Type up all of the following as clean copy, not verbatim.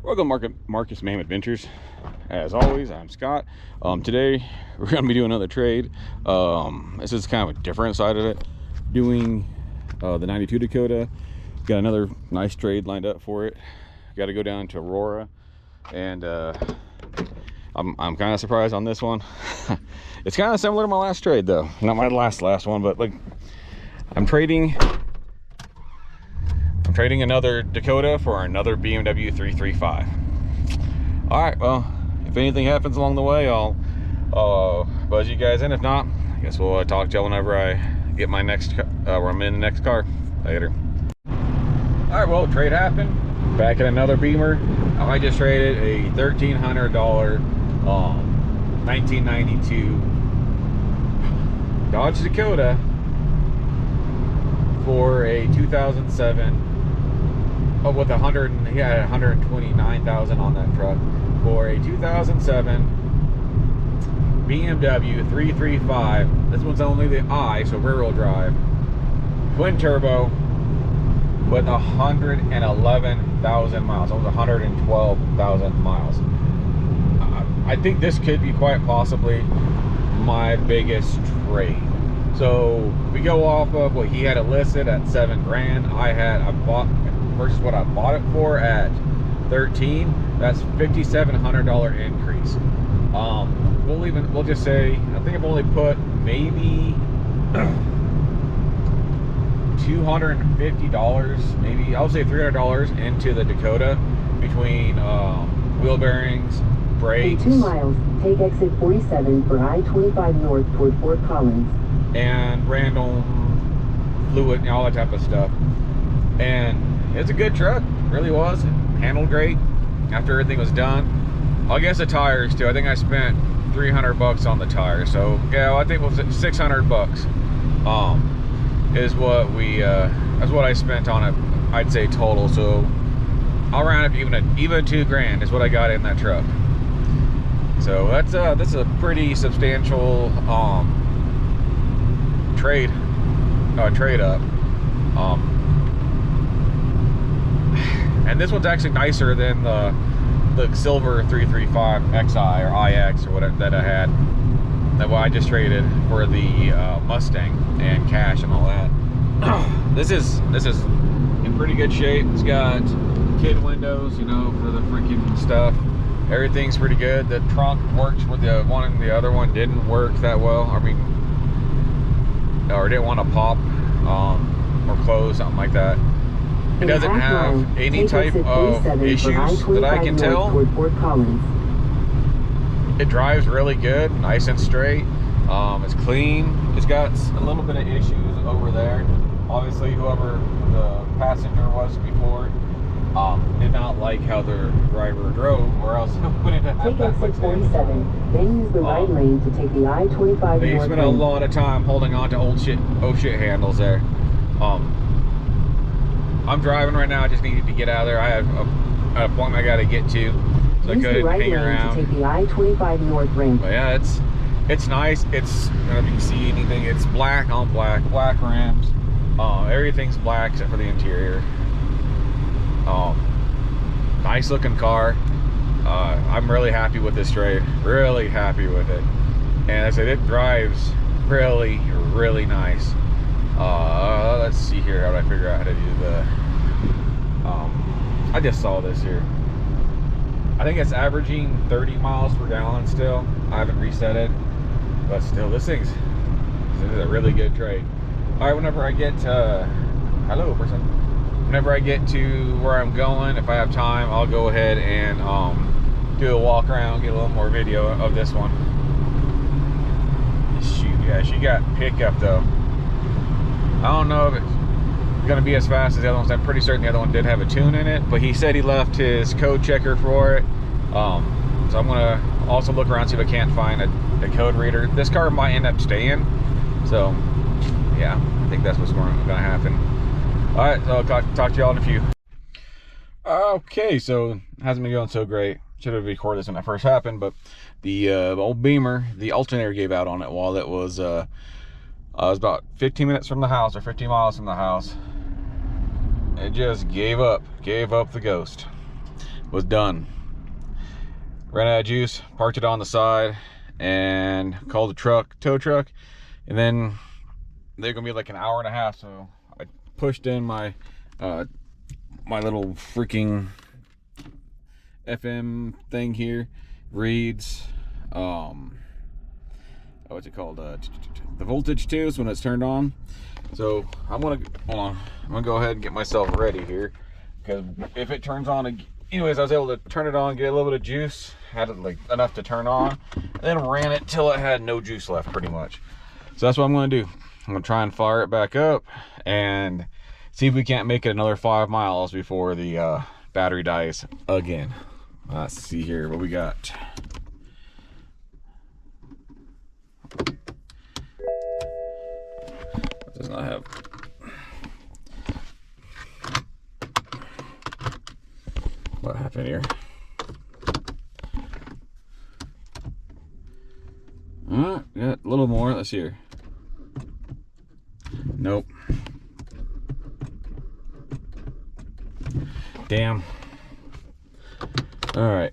Welcome, Marcus Ma'am Adventures. As always, I'm Scott. Today we're going to be doing another trade. This is kind of a different side of it. Doing the 92 Dakota. Got another nice trade lined up for it. Got to go down to Aurora, and I'm kind of surprised on this one. It's kind of similar to my last trade, though. Not my last one, but like I'm trading another Dakota for another BMW 335. All right, well, if anything happens along the way, I'll buzz you guys in. If not, I guess we'll talk to y'all whenever I get my next where I'm in the next car. Later. All right, well, trade happened. Back in another Beamer. I just traded a $1,300 1992 Dodge Dakota for a 2007 with 129,000 on that truck, for a 2007 BMW 335. This one's only the I, so rear-wheel drive, twin turbo, with 111,000 miles. Almost 112,000 miles. I think this could be quite possibly my biggest trade. So we go off of what he had it listed at $7 grand. I bought versus what I bought it for at 13. That's $5,700 increase. We'll just say I think I've only put maybe $250, maybe I'll say $300 into the Dakota, between wheel bearings, brakes. In 2 miles, take exit 47 for I-25 north toward Fort Collins, and random fluid and all that type of stuff. And it's a good truck, really was. It handled great after everything was done. I guess the tires too. I think I spent $300 on the tires. So yeah, well, I think it was $600 is what we that's what I spent on it, I'd say, total. So I'll round up even 2 grand is what I got in that truck. So that's a pretty substantial trade up. And this one's actually nicer than the silver 335 XI or IX or whatever that I had, that I just traded for the Mustang and cash and all that. This is in pretty good shape. It's got kid windows, you know, for the freaking stuff. Everything's pretty good. The trunk works with the one, and the other one didn't work that well. I mean, or didn't want to pop or close, something like that. It doesn't have any type of issues that I can tell. It drives really good, nice and straight. It's clean. It's got a little bit of issues over there. Obviously, whoever the passenger was before did not like how their driver drove, or else it wouldn't have Take exit 47, then use the right lane to take the I-25 They north spent a lot of time holding on to oh shit handles there. I'm driving right now. I just needed to get out of there. I have an appointment I got to get to, so I couldn't hang around. To take the I-25 north ramp. But yeah, it's nice. It's, I don't know if you can see anything. It's black on black rims. Everything's black except for the interior. Nice looking car. I'm really happy with this trade. Really happy with it. And as I said, it drives really, really nice. Let's see here. How do I figure out how to do the I just saw this here. I think it's averaging 30 miles per gallon still. I haven't reset it, but still, this is a really good trade. All right, whenever I get hello person, whenever I get to where I'm going, if I have time, I'll go ahead and do a walk around, get a little more video of this one. Shoot, yeah, she got pickup though. I don't know if it's gonna be as fast as the other ones. I'm pretty certain the other one did have a tune in it, but he said he left his code checker for it. So I'm gonna also look around, see if I can't find a code reader. This car might end up staying. So yeah, I think that's what's gonna happen. All right, so I'll talk to y'all in a few. Okay, so it hasn't been going so great. Should have recorded this when it first happened, but the old Beamer, the alternator gave out on it while it was I was about 15 minutes from the house, or 15 miles from the house. It just gave up the ghost. was done. Ran out of juice, parked it on the side, and called the tow truck, and then they're gonna be like an hour and a half. So I pushed in my my little freaking FM thing here. Reads what's it called? The voltage too is when it's turned on. So I'm gonna hold on. I'm gonna go ahead and get myself ready here, because if it turns on, anyways, I was able to turn it on, get a little bit of juice, had it like enough to turn on, and then ran it till it had no juice left, pretty much. So that's what I'm gonna do. I'm gonna try and fire it back up and see if we can't make it another 5 miles before the battery dies again. Let's see here what we got. It does not have. What happened here? Got a little more. Let's see here. Nope. Damn. All right.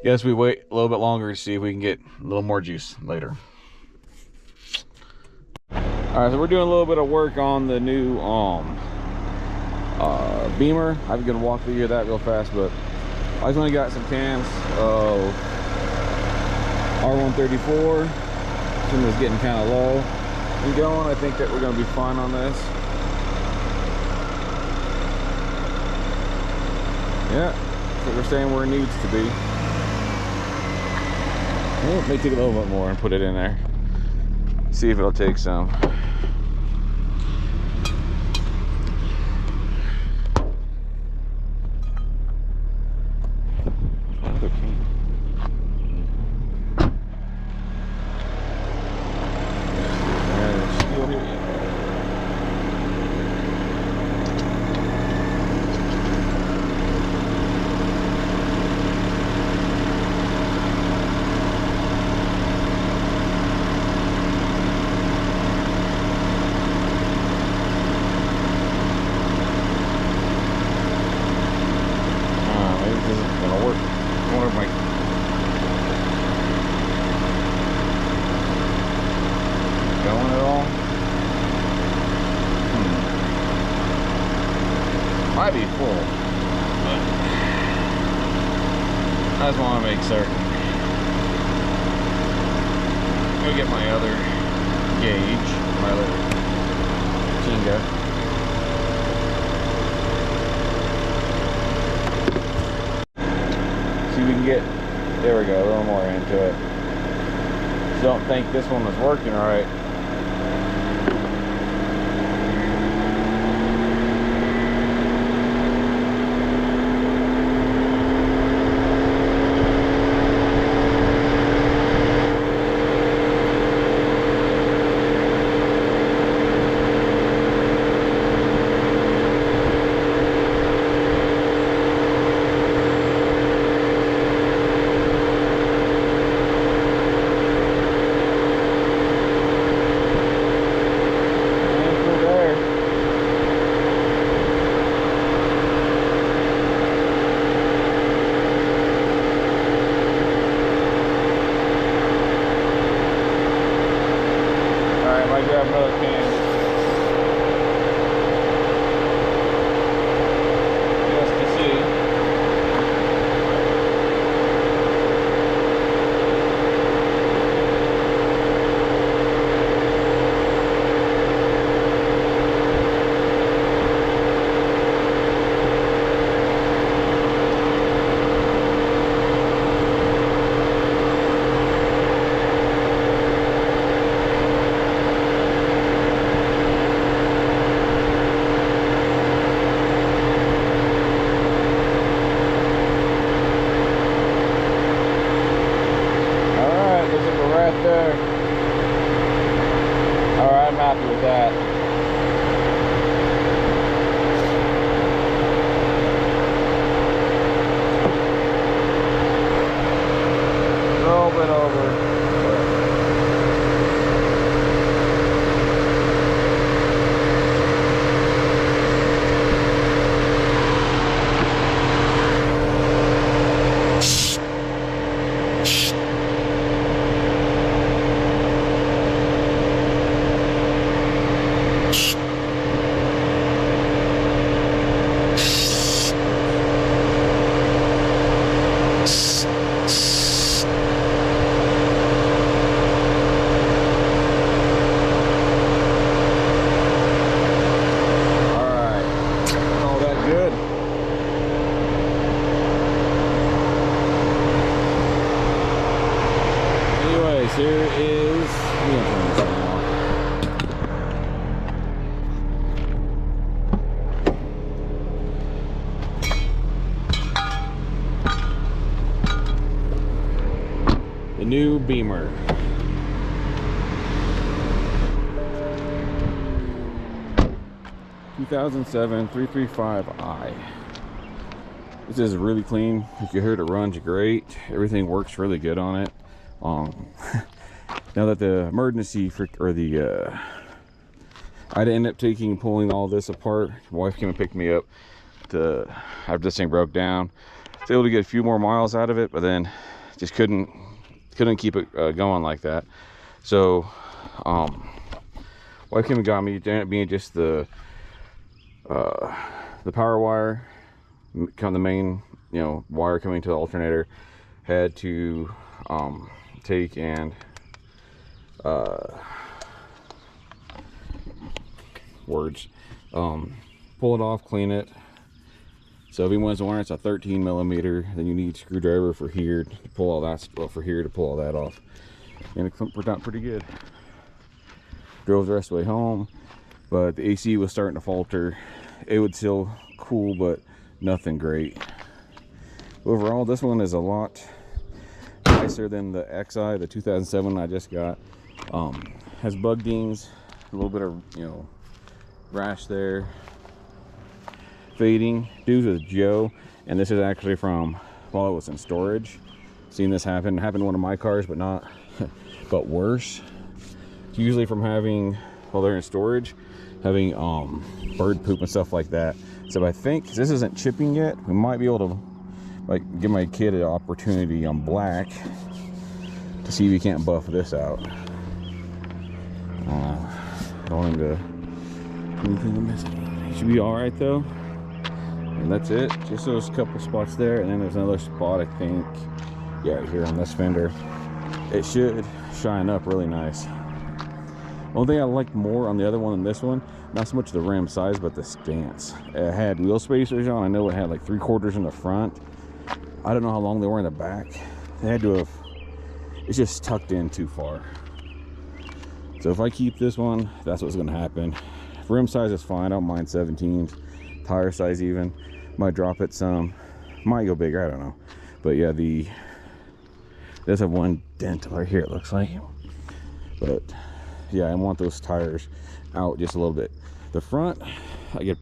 Guess we wait a little bit longer to see if we can get a little more juice later. All right, so we're doing a little bit of work on the new Beamer. I'm gonna walk through that real fast, but I just only got some cans of R134. This was getting kind of low and going. I think that we're gonna be fine on this. Yeah, that's what we're saying where it needs to be. Well, it may take a little bit more and put it in there. See if it'll take some. Might be full, but I just want to make certain. Go get my other gauge, my other Tinga. See if we can get, there we go, a little more into it. Just don't think this one was working right. the new Beamer. (2007) 335i. This is really clean. You can hear it runs great. Everything works really good on it. Now that the emergency I had to end up pulling all this apart. My wife came and picked me up after this thing broke down. I was able to get a few more miles out of it, but then just couldn't keep it going like that. So wife came and got me. It ended up being just the power wire, kind of the main wire coming to the alternator. Had to take and pull it off, clean it. So if anyone's wondering, it's a 13 millimeter. Then you need screwdriver for here to pull all that, to pull all that off. And it worked out pretty good. Drove the rest of the way home, but the AC was starting to falter. It would still cool, but nothing great. Overall, this one is a lot nicer than the XI, the 2007 I just got. Has bug dings, a little bit of rash there, fading. Dudes with Joe, and this is actually from while it was in storage. Seen this happened to one of my cars, but not but worse. It's usually from having, while they're in storage, having bird poop and stuff like that. So I think this isn't chipping yet. We might be able to give my kid an opportunity on black to see if he can't buff this out. I don't want him to anything miss. He should be all right though. And that's it. Just those couple spots there, and then there's another spot, I think, yeah, here on this fender. It should shine up really nice. One thing I like more on the other one than this one, not so much the rim size, but the stance. It had wheel spacers on. I know it had like 3/4 in the front. I don't know how long they were in the back. They had to have, it's just tucked in too far. So if I keep this one, that's what's gonna happen. Rim size is fine, I don't mind 17s. Tire size even, might drop it some, might go bigger, I don't know. But yeah, does have one dent right here, it looks like. But yeah, I want those tires out just a little bit. The front, I could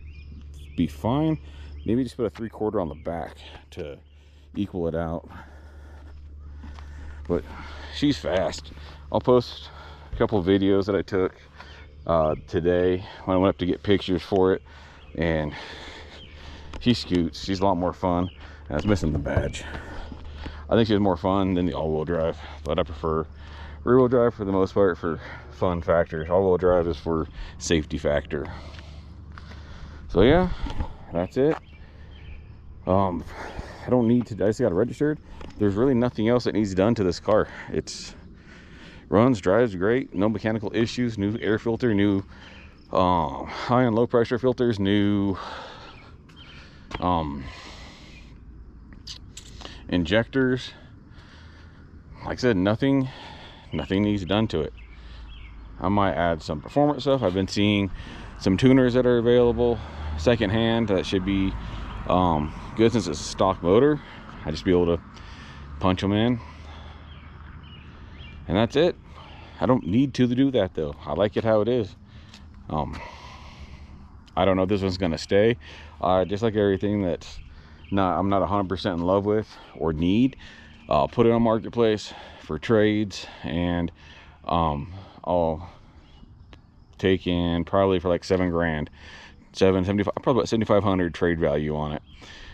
be fine. Maybe just put a 3/4 on the back to equal it out. But she's fast. I'll post a couple of videos that I took today when I went up to get pictures for it, and she scoots. She's a lot more fun. I was missing the badge. I think she's more fun than the all-wheel drive, but I prefer rear-wheel drive for the most part for fun factors. All-wheel drive is for safety factor. So yeah, that's it. I don't need to, I just got it registered. There's really nothing else that needs done to this car. It's runs, drives great, no mechanical issues, new air filter, new high and low pressure filters, new injectors. Like I said, nothing needs done to it. I might add some performance stuff. I've been seeing some tuners that are available secondhand that should be good, since it's a stock motor. I just be able to punch them in, and that's it. I don't need to do that though. I like it how it is. I don't know if this one's gonna stay. Just like everything that's I'm not 100% in love with or need, I'll put it on marketplace for trades, and I'll take in probably for like $7 grand, $775, probably about 7,500 trade value on it.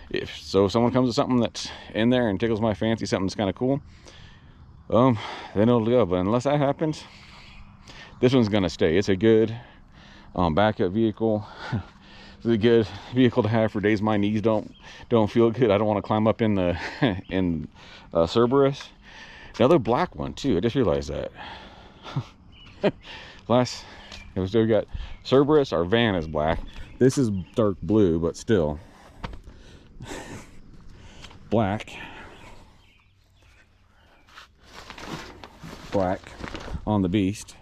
If someone comes with something that's in there and tickles my fancy, something that's kind of cool, then it'll go. But unless that happens, this one's gonna stay. It's a good backup vehicle. It's a good vehicle to have for days my knees don't feel good. I don't want to climb up in the Cerberus. Another black one too, I just realized that. We got Cerberus. Our van is black. This is dark blue, but still black on the beast.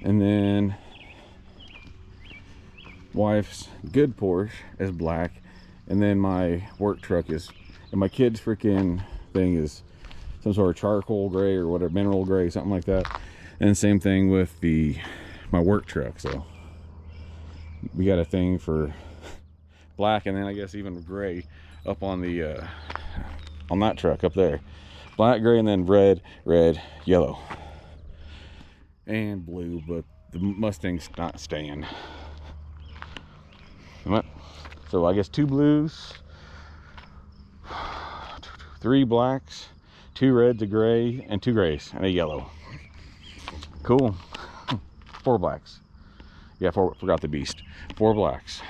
And then wife's good Porsche is black, and then my work truck is, and my kid's freaking thing is, it's some sort of charcoal gray or whatever, mineral gray, something like that. And same thing with my work truck. So we got a thing for black, and then I guess even gray up on the on that truck up there. Black, gray, and then red, yellow, and blue. But the Mustang's not staying. So I guess 2 blues, 3 blacks, 2 reds, a gray, and 2 grays, and a yellow. Cool. 4 blacks. Yeah, forgot the beast. 4 blacks.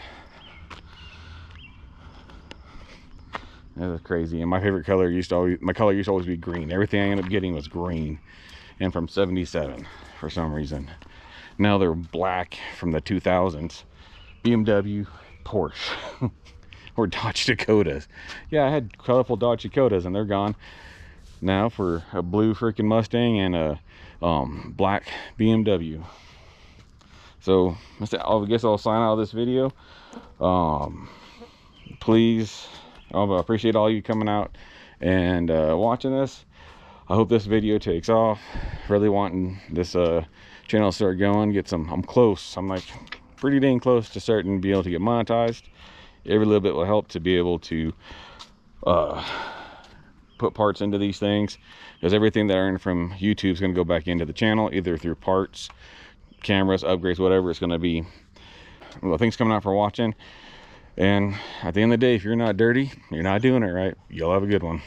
That was crazy. And my favorite color used to always be green. Everything I ended up getting was green, and from '77 for some reason. Now they're black from the 2000s. BMW, Porsche, or Dodge Dakotas. Yeah, I had colorful Dodge Dakotas, and they're gone now for a blue freaking Mustang and a black BMW. So I guess I'll sign out of this video. Please, I appreciate all you coming out and watching this. I hope this video takes off. Really wanting this channel to start going. I'm close. I'm like pretty dang close to starting to be able to get monetized. Every little bit will help to be able to put parts into these things, because everything that I earn from YouTube is going to go back into the channel, either through parts, cameras, upgrades, whatever it's going to be. Well, thanks coming out for watching, and at the end of the day, if you're not dirty, you're not doing it right. You'll have a good one.